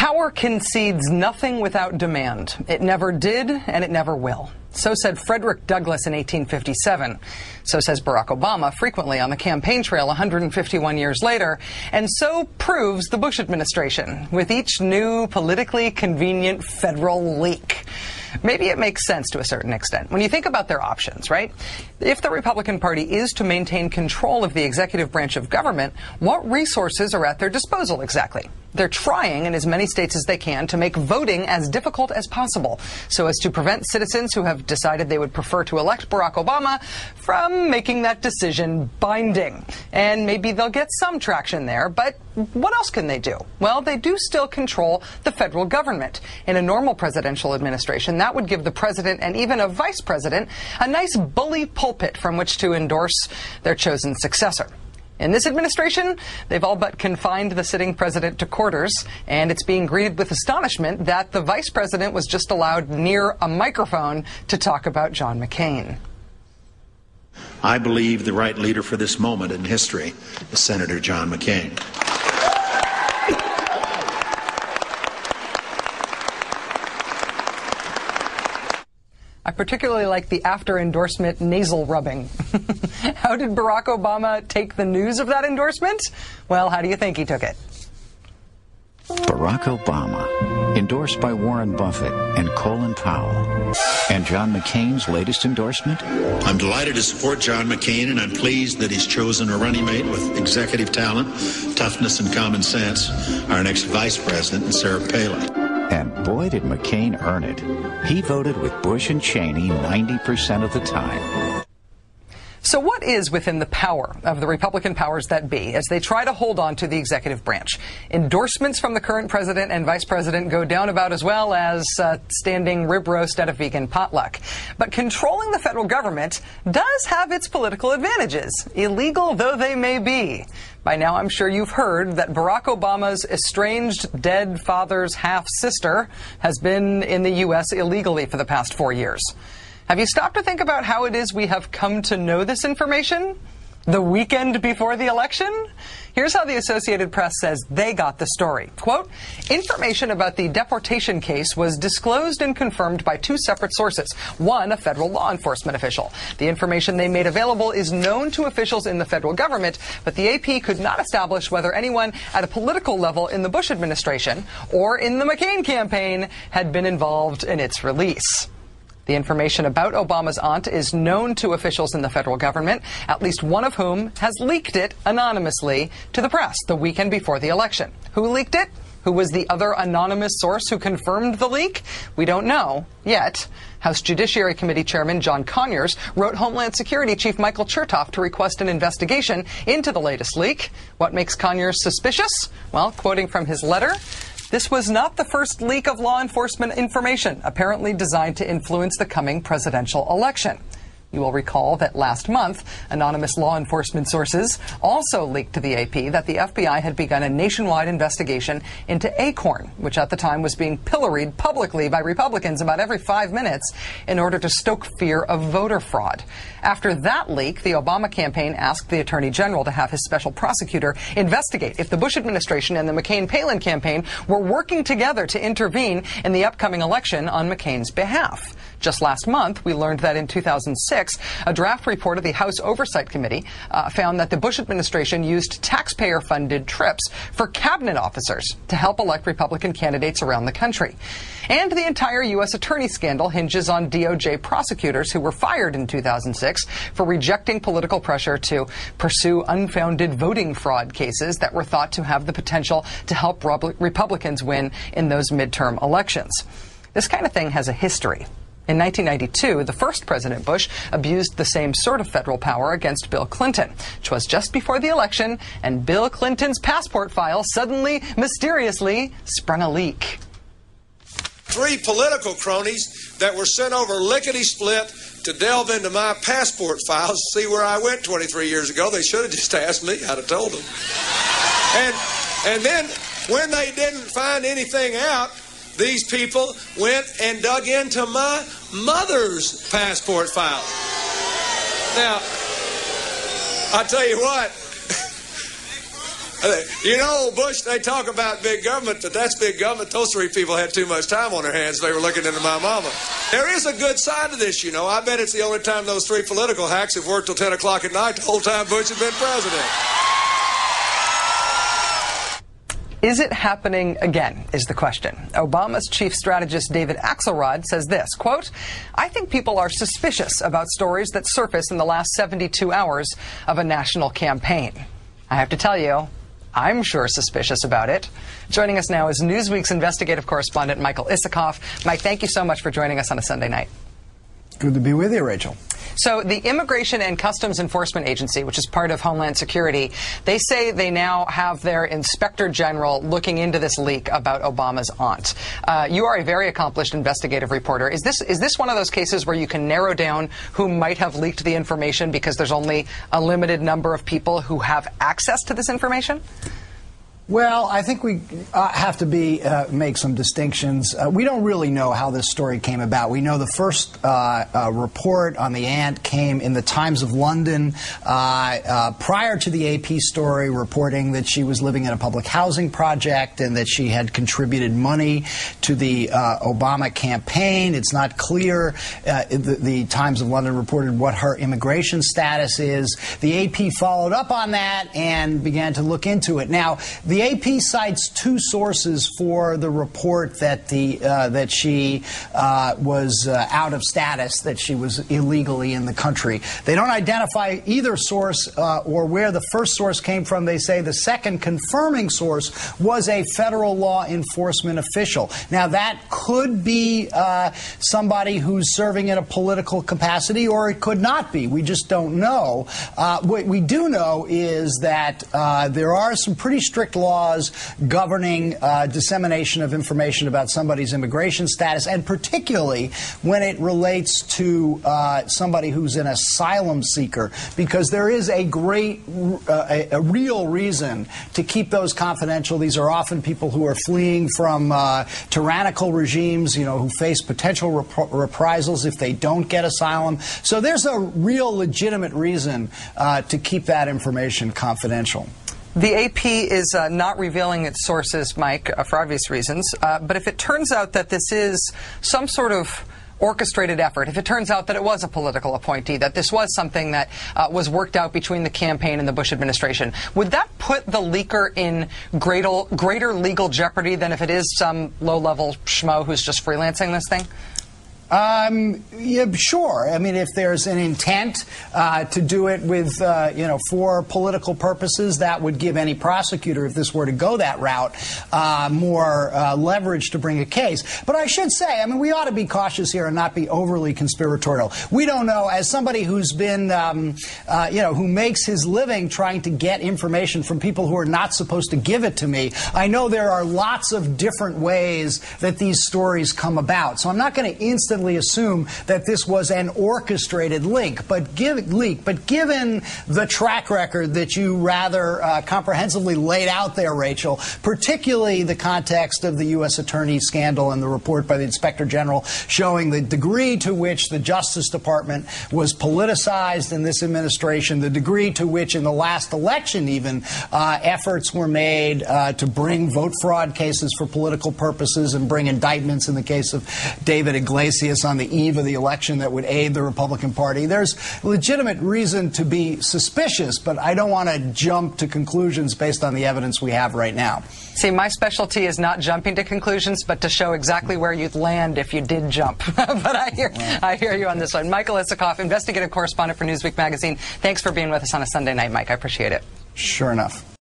Power concedes nothing without demand. It never did, and it never will. So said Frederick Douglass in 1857. So says Barack Obama frequently on the campaign trail 151 years later. And so proves the Bush administration with each new politically convenient federal leak. Maybe it makes sense to a certain extent when you think about their options, right? If the Republican Party is to maintain control of the executive branch of government, what resources are at their disposal exactly? They're trying in as many states as they can to make voting as difficult as possible so as to prevent citizens who have decided they would prefer to elect Barack Obama from making that decision binding. And maybe they'll get some traction there, but what else can they do? Well, they do still control the federal government. In a normal presidential administration, that would give the president and even a vice president a nice bully pulpit from which to endorse their chosen successor. In this administration, they've all but confined the sitting president to quarters, and it's being greeted with astonishment that the vice president was just allowed near a microphone to talk about John McCain. I believe the right leader for this moment in history is Senator John McCain. I particularly like the after-endorsement nasal rubbing. How did Barack Obama take the news of that endorsement? Well, how do you think he took it? Barack Obama, endorsed by Warren Buffett and Colin Powell. And John McCain's latest endorsement? I'm delighted to support John McCain, and I'm pleased that he's chosen a running mate with executive talent, toughness, and common sense, our next vice president, Sarah Palin. And boy, did McCain earn it. He voted with Bush and Cheney 90% of the time. So what is within the power of the Republican powers that be as they try to hold on to the executive branch? Endorsements from the current president and vice president go down about as well as standing rib roast at a vegan potluck. But controlling the federal government does have its political advantages, illegal though they may be. By now, I'm sure you've heard that Barack Obama's estranged dead father's half-sister has been in the U.S. illegally for the past 4 years. Have you stopped to think about how it is we have come to know this information? The weekend before the election? Here's how the Associated Press says they got the story. Quote, information about the deportation case was disclosed and confirmed by two separate sources. One, a federal law enforcement official. The information they made available is known to officials in the federal government, but the AP could not establish whether anyone at a political level in the Bush administration or in the McCain campaign had been involved in its release. The information about Obama's aunt is known to officials in the federal government, at least one of whom has leaked it anonymously to the press the weekend before the election. Who leaked it? Who was the other anonymous source who confirmed the leak? We don't know yet. House Judiciary Committee Chairman John Conyers wrote Homeland Security Chief Michael Chertoff to request an investigation into the latest leak. What makes Conyers suspicious? Well, quoting from his letter, this was not the first leak of law enforcement information, apparently designed to influence the coming presidential election. You will recall that last month, anonymous law enforcement sources also leaked to the AP that the FBI had begun a nationwide investigation into Acorn, which at the time was being pilloried publicly by Republicans about every 5 minutes in order to stoke fear of voter fraud. After that leak, the Obama campaign asked the Attorney General to have his special prosecutor investigate if the Bush administration and the McCain-Palin campaign were working together to intervene in the upcoming election on McCain's behalf. Just last month, we learned that in 2006, a draft report of the House Oversight Committee found that the Bush administration used taxpayer-funded trips for cabinet officers to help elect Republican candidates around the country. And the entire U.S. attorney scandal hinges on DOJ prosecutors who were fired in 2006 for rejecting political pressure to pursue unfounded voting fraud cases that were thought to have the potential to help Republicans win in those midterm elections. This kind of thing has a history. In 1992, the first President Bush abused the same sort of federal power against Bill Clinton, which was just before the election, and Bill Clinton's passport file suddenly, mysteriously, sprung a leak. 3 political cronies that were sent over lickety-split to delve into my passport files to see where I went 23 years ago. They should have just asked me. I'd have told them. And then when they didn't find anything out, these people went and dug into my mother's passport file. Now, I tell you what, You know, Bush, they talk about big government, but that's big government. Those three people had too much time on their hands. They were looking into my mama. There is a good side to this, you know. I bet it's the only time those three political hacks have worked till 10 o'clock at night the whole time Bush has been president. Is it happening again, is the question. Obama's chief strategist David Axelrod says this, quote, I think people are suspicious about stories that surface in the last 72 hours of a national campaign. I have to tell you, I'm sure suspicious about it. Joining us now is Newsweek's investigative correspondent Michael Isikoff. Mike, thank you so much for joining us on a Sunday night. Good to be with you, Rachel. So the Immigration and Customs Enforcement Agency, which is part of Homeland Security, they say they now have their Inspector General looking into this leak about Obama's aunt. You are a very accomplished investigative reporter. Is this one of those cases where you can narrow down who might have leaked the information because there's only a limited number of people who have access to this information? Well, I think we have to make some distinctions. We don't really know how this story came about. We know the first report on the aunt came in the Times of London prior to the AP story reporting that she was living in a public housing project and that she had contributed money to the Obama campaign. It's not clear. The Times of London reported what her immigration status is. The AP followed up on that and began to look into it. Now, the AP cites two sources for the report that that she was out of status, that she was illegally in the country. They don't identify either source or where the first source came from. They say the second confirming source was a federal law enforcement official. Now, that could be somebody who's serving in a political capacity, or it could not be. We just don't know. What we do know is that there are some pretty strict laws governing dissemination of information about somebody's immigration status, and particularly when it relates to somebody who's an asylum seeker, because there is a real reason to keep those confidential. These are often people who are fleeing from tyrannical regimes, you know, who face potential reprisals if they don't get asylum. So there's a real legitimate reason to keep that information confidential. The AP is not revealing its sources, Mike, for obvious reasons. But if it turns out that this is some sort of orchestrated effort, if it turns out that it was a political appointee, that this was something that was worked out between the campaign and the Bush administration, would that put the leaker in greater legal jeopardy than if it is some low-level schmo who's just freelancing this thing? Yeah, sure. I mean, if there's an intent to do it with, for political purposes, that would give any prosecutor, if this were to go that route, more leverage to bring a case. But I should say, I mean, we ought to be cautious here and not be overly conspiratorial. We don't know, as somebody who's been, who makes his living trying to get information from people who are not supposed to give it to me, I know there are lots of different ways that these stories come about. So I'm not going to instantly assume that this was an orchestrated leak, but given the track record that you rather comprehensively laid out there, Rachel, particularly the context of the U.S. Attorney scandal and the report by the Inspector General showing the degree to which the Justice Department was politicized in this administration, the degree to which in the last election even efforts were made to bring vote fraud cases for political purposes and bring indictments in the case of David Iglesias on the eve of the election that would aid the Republican Party. There's legitimate reason to be suspicious, but I don't want to jump to conclusions based on the evidence we have right now. See, my specialty is not jumping to conclusions, but to show exactly where you'd land if you did jump. But I hear you on this one. Michael Isikoff, investigative correspondent for Newsweek magazine. Thanks for being with us on a Sunday night, Mike. I appreciate it. Sure enough.